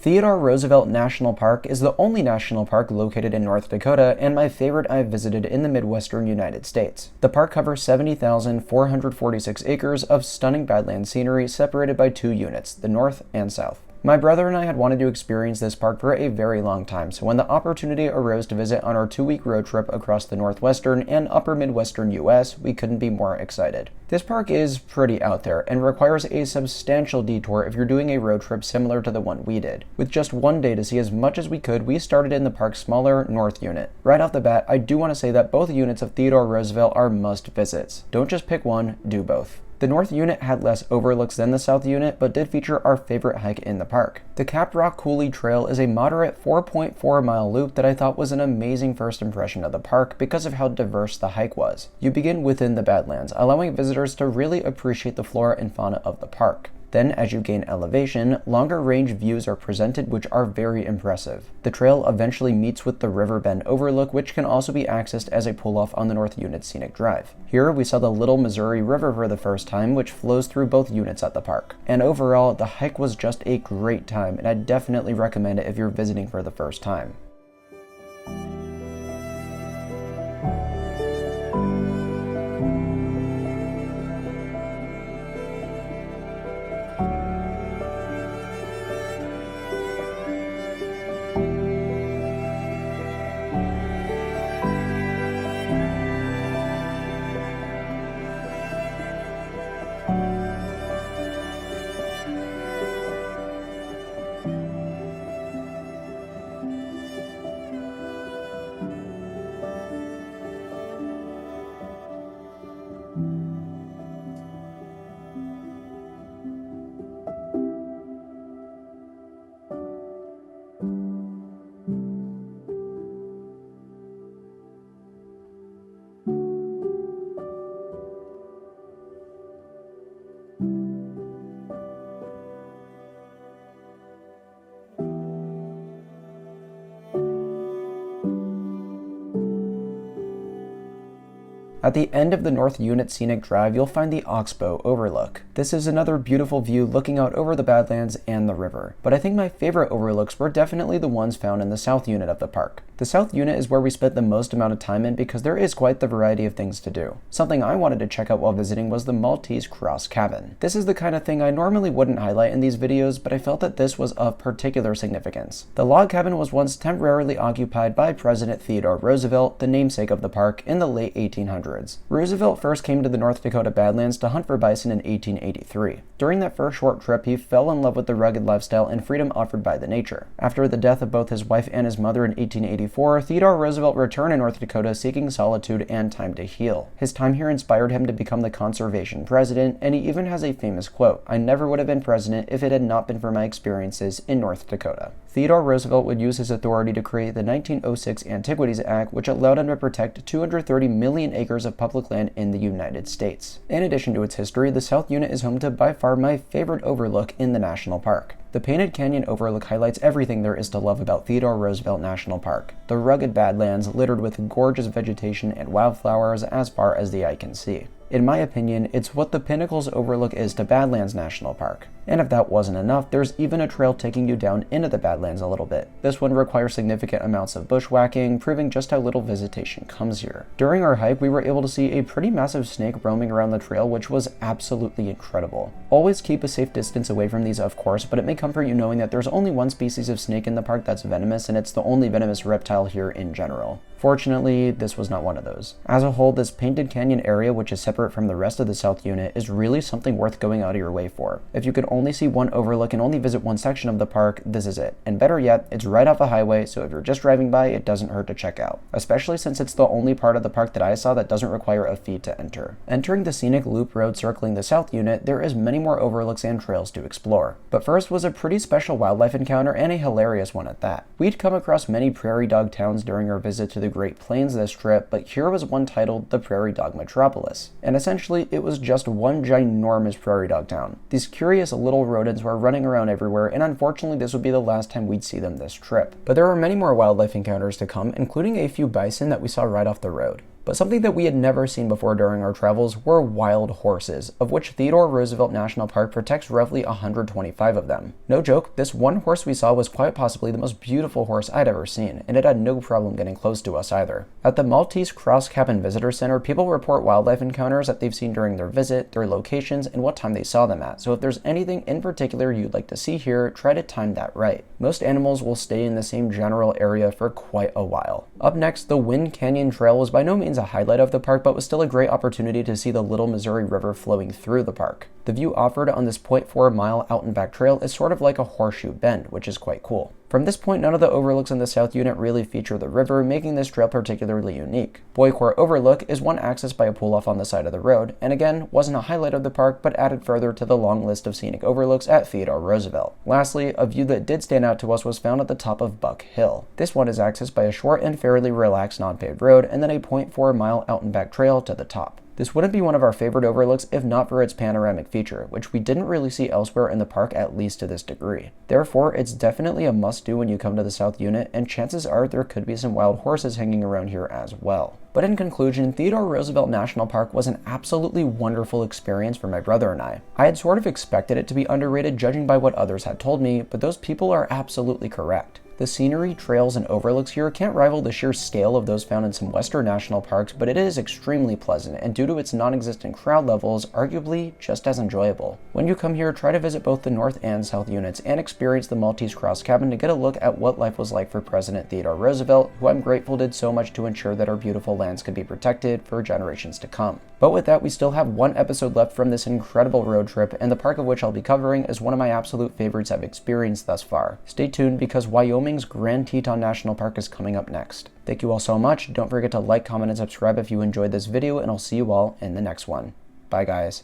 Theodore Roosevelt National Park is the only national park located in North Dakota and my favorite I've visited in the Midwestern United States. The park covers 70,446 acres of stunning badlands scenery separated by two units, the north and south. My brother and I had wanted to experience this park for a very long time, so when the opportunity arose to visit on our 2-week road trip across the northwestern and upper midwestern US, we couldn't be more excited. This park is pretty out there and requires a substantial detour if you're doing a road trip similar to the one we did. With just one day to see as much as we could, we started in the park's smaller north unit. Right off the bat, I do want to say that both units of Theodore Roosevelt are must visits. Don't just pick one, do both. The north unit had less overlooks than the south unit, but did feature our favorite hike in the park. The Caprock Coulee Trail is a moderate 4.4-mile loop that I thought was an amazing first impression of the park because of how diverse the hike was. You begin within the Badlands, allowing visitors to really appreciate the flora and fauna of the park. Then, as you gain elevation, longer range views are presented which are very impressive. The trail eventually meets with the River Bend Overlook, which can also be accessed as a pull-off on the North Unit's scenic drive. Here, we saw the Little Missouri River for the first time, which flows through both units at the park. And overall, the hike was just a great time, and I definitely recommend it if you're visiting for the first time. At the end of the North Unit Scenic Drive, you'll find the Oxbow Overlook. This is another beautiful view looking out over the Badlands and the river, but I think my favorite overlooks were definitely the ones found in the South Unit of the park. The South Unit is where we spent the most amount of time in because there is quite the variety of things to do. Something I wanted to check out while visiting was the Maltese Cross Cabin. This is the kind of thing I normally wouldn't highlight in these videos, but I felt that this was of particular significance. The log cabin was once temporarily occupied by President Theodore Roosevelt, the namesake of the park, in the late 1800s. Roosevelt first came to the North Dakota Badlands to hunt for bison in 1883. During that first short trip, he fell in love with the rugged lifestyle and freedom offered by the nature. After the death of both his wife and his mother in 1884, Theodore Roosevelt returned to North Dakota seeking solitude and time to heal. His time here inspired him to become the conservation president, and he even has a famous quote, "I never would have been president if it had not been for my experiences in North Dakota." Theodore Roosevelt would use his authority to create the 1906 Antiquities Act, which allowed him to protect 230 million acres of public land in the United States. In addition to its history, the South Unit is home to by far my favorite overlook in the national park. The Painted Canyon Overlook highlights everything there is to love about Theodore Roosevelt National Park. The rugged Badlands littered with gorgeous vegetation and wildflowers as far as the eye can see. In my opinion, it's what the Pinnacles Overlook is to Badlands National Park. And if that wasn't enough, there's even a trail taking you down into the Badlands a little bit. This one requires significant amounts of bushwhacking, proving just how little visitation comes here. During our hike, we were able to see a pretty massive snake roaming around the trail, which was absolutely incredible. Always keep a safe distance away from these, of course, but it may comfort you knowing that there's only one species of snake in the park that's venomous, and it's the only venomous reptile here in general. Fortunately, this was not one of those. As a whole, this Painted Canyon area, which is separate from the rest of the South Unit, is really something worth going out of your way for. If you could only see one overlook and only visit one section of the park, this is it. And better yet, it's right off a highway, so if you're just driving by, it doesn't hurt to check out. Especially since it's the only part of the park that I saw that doesn't require a fee to enter. Entering the scenic loop road circling the South Unit, there is many more overlooks and trails to explore. But first was a pretty special wildlife encounter, and a hilarious one at that. We'd come across many prairie dog towns during our visit to the Great Plains this trip, but here was one titled the Prairie Dog Metropolis. And essentially, it was just one ginormous prairie dog town. These curious little rodents were running around everywhere, and unfortunately this would be the last time we'd see them this trip. But there were many more wildlife encounters to come, including a few bison that we saw right off the road. But something that we had never seen before during our travels were wild horses, of which Theodore Roosevelt National Park protects roughly 125 of them. No joke, this one horse we saw was quite possibly the most beautiful horse I'd ever seen, and it had no problem getting close to us either. At the Maltese Cross Cabin Visitor Center, people report wildlife encounters that they've seen during their visit, their locations, and what time they saw them at, so if there's anything in particular you'd like to see here, try to time that right. Most animals will stay in the same general area for quite a while. Up next, the Wind Canyon Trail was by no means a highlight of the park, but was still a great opportunity to see the Little Missouri River flowing through the park. The view offered on this 0.4-mile out and back trail is sort of like a horseshoe bend, which is quite cool. From this point, none of the overlooks in the South Unit really feature the river, making this trail particularly unique. Boicourt Overlook is one accessed by a pull-off on the side of the road, and again, wasn't a highlight of the park, but added further to the long list of scenic overlooks at Theodore Roosevelt. Lastly, a view that did stand out to us was found at the top of Buck Hill. This one is accessed by a short and fairly relaxed non-paved road, and then a 0.4-mile out and back trail to the top. This wouldn't be one of our favorite overlooks if not for its panoramic feature, which we didn't really see elsewhere in the park, at least to this degree. Therefore, it's definitely a must-do when you come to the South Unit, and chances are there could be some wild horses hanging around here as well. But in conclusion, Theodore Roosevelt National Park was an absolutely wonderful experience for my brother and I. I had sort of expected it to be underrated judging by what others had told me, but those people are absolutely correct. The scenery, trails, and overlooks here can't rival the sheer scale of those found in some Western national parks, but it is extremely pleasant, and due to its non-existent crowd levels, arguably just as enjoyable. When you come here, try to visit both the North and South Units and experience the Maltese Cross Cabin to get a look at what life was like for President Theodore Roosevelt, who I'm grateful did so much to ensure that our beautiful lands could be protected for generations to come. But with that, we still have one episode left from this incredible road trip, and the park of which I'll be covering is one of my absolute favorites I've experienced thus far. Stay tuned because Wyoming's Grand Teton National Park is coming up next. Thank you all so much. Don't forget to like, comment, and subscribe if you enjoyed this video, and I'll see you all in the next one. Bye guys.